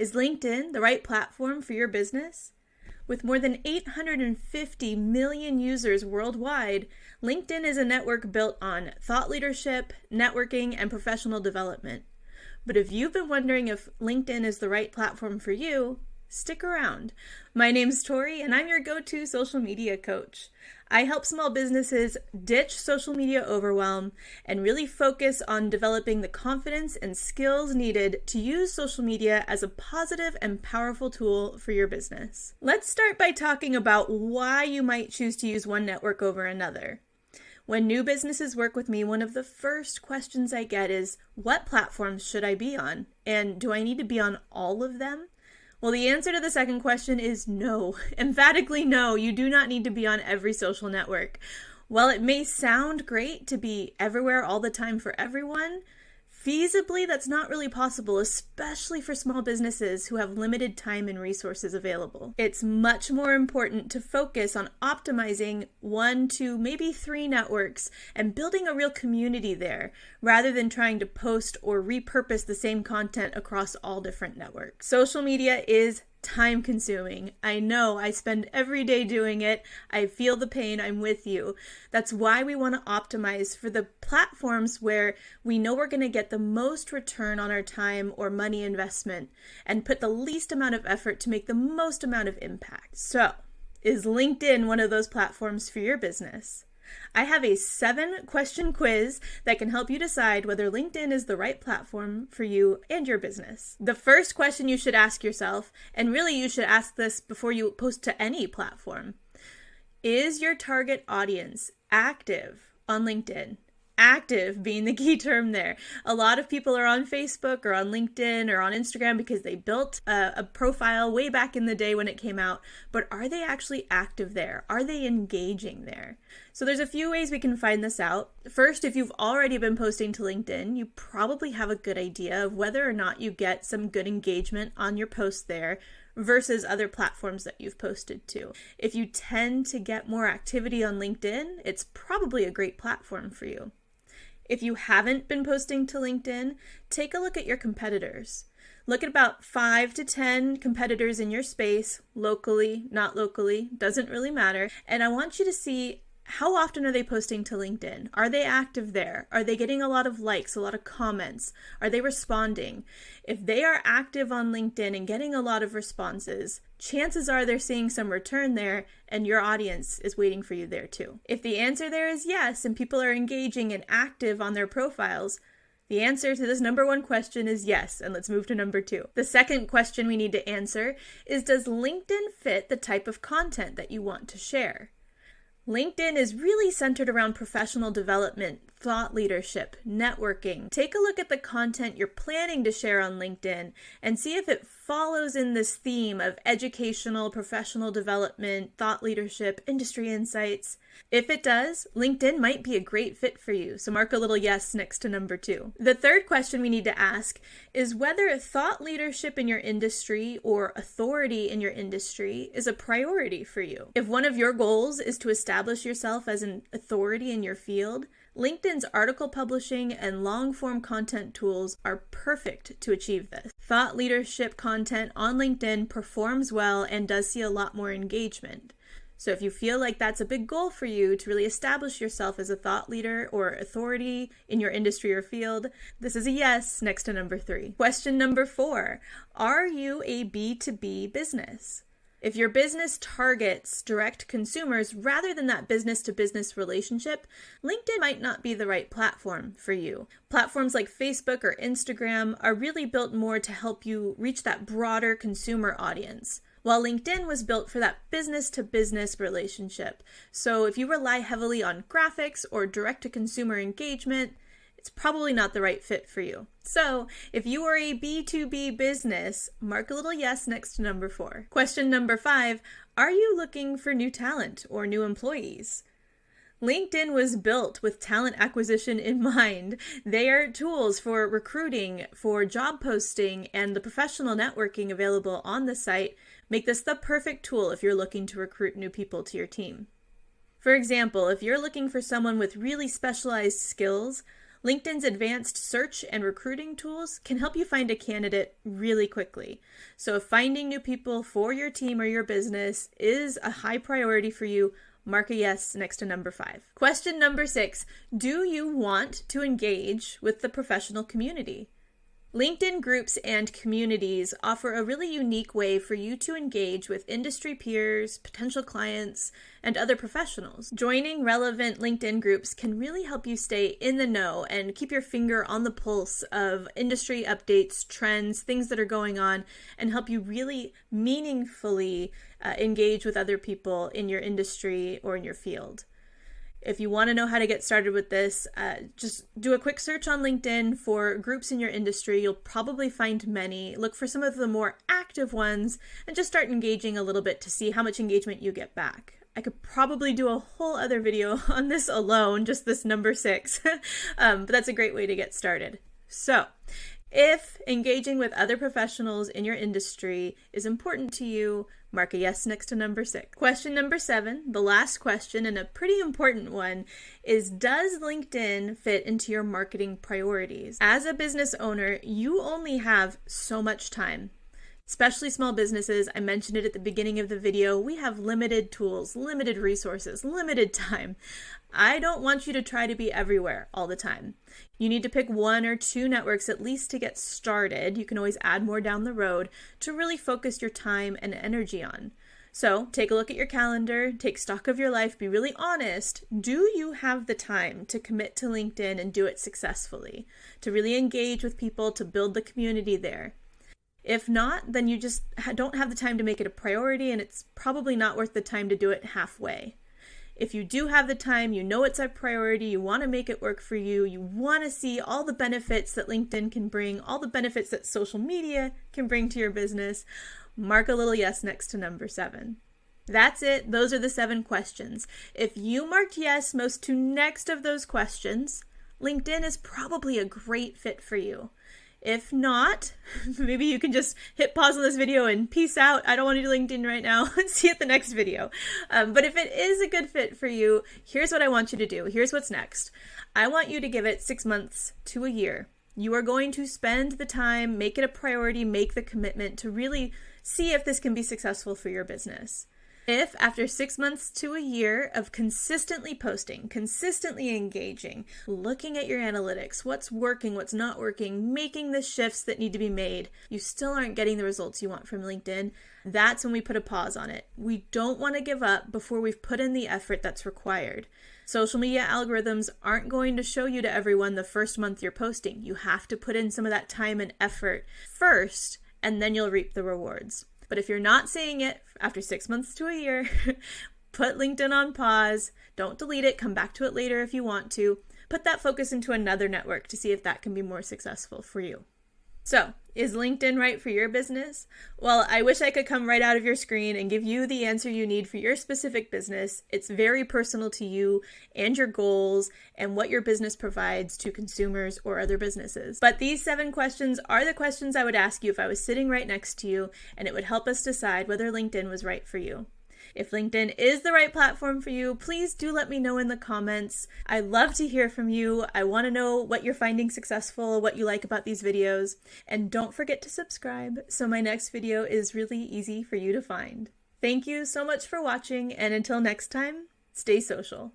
Is LinkedIn the right platform for your business? With more than 850 million users worldwide, LinkedIn is a network built on thought leadership, networking, and professional development. But if you've been wondering if LinkedIn is the right platform for you, stick around. My name's Tori, and I'm your go-to social media coach. I help small businesses ditch social media overwhelm and really focus on developing the confidence and skills needed to use social media as a positive and powerful tool for your business. Let's start by talking about why you might choose to use one network over another. When new businesses work with me, one of the first questions I get is, what platforms should I be on? And do I need to be on all of them? Well, the answer to the second question is no. Emphatically no, you do not need to be on every social network. While it may sound great to be everywhere all the time for everyone, feasibly that's not really possible, especially for small businesses who have limited time and resources available. It's much more important to focus on optimizing 1 to maybe 3 networks and building a real community there, rather than trying to post or repurpose the same content across all different networks. Social media is time consuming. I know, I spend every day doing it. I feel the pain. I'm with you. That's why we want to optimize for the platforms where we know we're going to get the most return on our time or money investment and put the least amount of effort to make the most amount of impact. So, is LinkedIn one of those platforms for your business? I have a 7-question quiz that can help you decide whether LinkedIn is the right platform for you and your business. The first question you should ask yourself, and really you should ask this before you post to any platform, is your target audience active on LinkedIn? Active being the key term there. A lot of people are on Facebook or on LinkedIn or on Instagram because they built a profile way back in the day when it came out, but are they actually active there? Are they engaging there? So there's a few ways we can find this out. First, if you've already been posting to LinkedIn, you probably have a good idea of whether or not you get some good engagement on your posts there versus other platforms that you've posted to. If you tend to get more activity on LinkedIn, it's probably a great platform for you. If you haven't been posting to LinkedIn, take a look at your competitors. Look at about 5 to 10 competitors in your space, locally, not locally, doesn't really matter. And I want you to see, how often are they posting to LinkedIn? Are they active there? Are they getting a lot of likes, a lot of comments? Are they responding? If they are active on LinkedIn and getting a lot of responses, chances are they're seeing some return there and your audience is waiting for you there too. If the answer there is yes and people are engaging and active on their profiles, the answer to this number 1 question is yes, and let's move to number 2. The second question we need to answer is, does LinkedIn fit the type of content that you want to share? LinkedIn is really centered around professional development, thought leadership, networking. Take a look at the content you're planning to share on LinkedIn and see if it follows in this theme of educational, professional development, thought leadership, industry insights. If it does, LinkedIn might be a great fit for you, so mark a little yes next to number 2. The third question we need to ask is whether thought leadership in your industry or authority in your industry is a priority for you. If one of your goals is to establish yourself as an authority in your field, LinkedIn's article publishing and long-form content tools are perfect to achieve this. Thought leadership content on LinkedIn performs well and does see a lot more engagement. So if you feel like that's a big goal for you to really establish yourself as a thought leader or authority in your industry or field, this is a yes next to number 3. Question number 4, are you a B2B business? If your business targets direct consumers rather than that business-to-business relationship, LinkedIn might not be the right platform for you. Platforms like Facebook or Instagram are really built more to help you reach that broader consumer audience, while LinkedIn was built for that business-to-business relationship. So if you rely heavily on graphics or direct-to-consumer engagement, it's probably not the right fit for you. So if you are a B2B business, mark a little yes next to number 4. Question number 5, are you looking for new talent or new employees? LinkedIn was built with talent acquisition in mind. They are tools for recruiting, for job posting, and the professional networking available on the site make this the perfect tool if you're looking to recruit new people to your team. For example, if you're looking for someone with really specialized skills, LinkedIn's advanced search and recruiting tools can help you find a candidate really quickly. So if finding new people for your team or your business is a high priority for you, mark a yes next to number 5. Question number 6, do you want to engage with the professional community? LinkedIn groups and communities offer a really unique way for you to engage with industry peers, potential clients, and other professionals. Joining relevant LinkedIn groups can really help you stay in the know and keep your finger on the pulse of industry updates, trends, things that are going on, and help you really meaningfully engage with other people in your industry or in your field. If you want to know how to get started with this, just do a quick search on LinkedIn for groups in your industry. You'll probably find many. Look for some of the more active ones and just start engaging a little bit to see how much engagement you get back. I could probably do a whole other video on this alone, just this number 6, but that's a great way to get started. So, if engaging with other professionals in your industry is important to you, mark a yes next to number 6. Question number 7, the last question and a pretty important one, is does LinkedIn fit into your marketing priorities? As a business owner, you only have so much time. Especially small businesses, I mentioned it at the beginning of the video, we have limited tools, limited resources, limited time. I don't want you to try to be everywhere all the time. You need to pick 1 or 2 networks at least to get started. You can always add more down the road to really focus your time and energy on. So take a look at your calendar, take stock of your life, be really honest. Do you have the time to commit to LinkedIn and do it successfully? To really engage with people, to build the community there? If not, then you just don't have the time to make it a priority, and it's probably not worth the time to do it halfway. If you do have the time, you know it's a priority, you want to make it work for you, you want to see all the benefits that LinkedIn can bring, all the benefits that social media can bring to your business, mark a little yes next to number 7. That's it. Those are the 7 questions. If you marked yes most to next of those questions, LinkedIn is probably a great fit for you. If not, maybe you can just hit pause on this video and peace out. I don't want to do LinkedIn right now. See you at the next video. But if it is a good fit for you, here's what I want you to do. Here's what's next. I want you to give it 6 months to a year. You are going to spend the time, make it a priority, make the commitment to really see if this can be successful for your business. If after 6 months to a year of consistently posting, consistently engaging, looking at your analytics, what's working, what's not working, making the shifts that need to be made, you still aren't getting the results you want from LinkedIn, that's when we put a pause on it. We don't want to give up before we've put in the effort that's required. Social media algorithms aren't going to show you to everyone the first month you're posting. You have to put in some of that time and effort first, and then you'll reap the rewards. But if you're not seeing it after 6 months to a year, put LinkedIn on pause. Don't delete it. Come back to it later if you want to. Put that focus into another network to see if that can be more successful for you. So, is LinkedIn right for your business? Well, I wish I could come right out of your screen and give you the answer you need for your specific business. It's very personal to you and your goals and what your business provides to consumers or other businesses. But these 7 questions are the questions I would ask you if I was sitting right next to you, and it would help us decide whether LinkedIn was right for you. If LinkedIn is the right platform for you, please do let me know in the comments. I love to hear from you. I want to know what you're finding successful, what you like about these videos. And don't forget to subscribe so my next video is really easy for you to find. Thank you so much for watching, and until next time, stay social.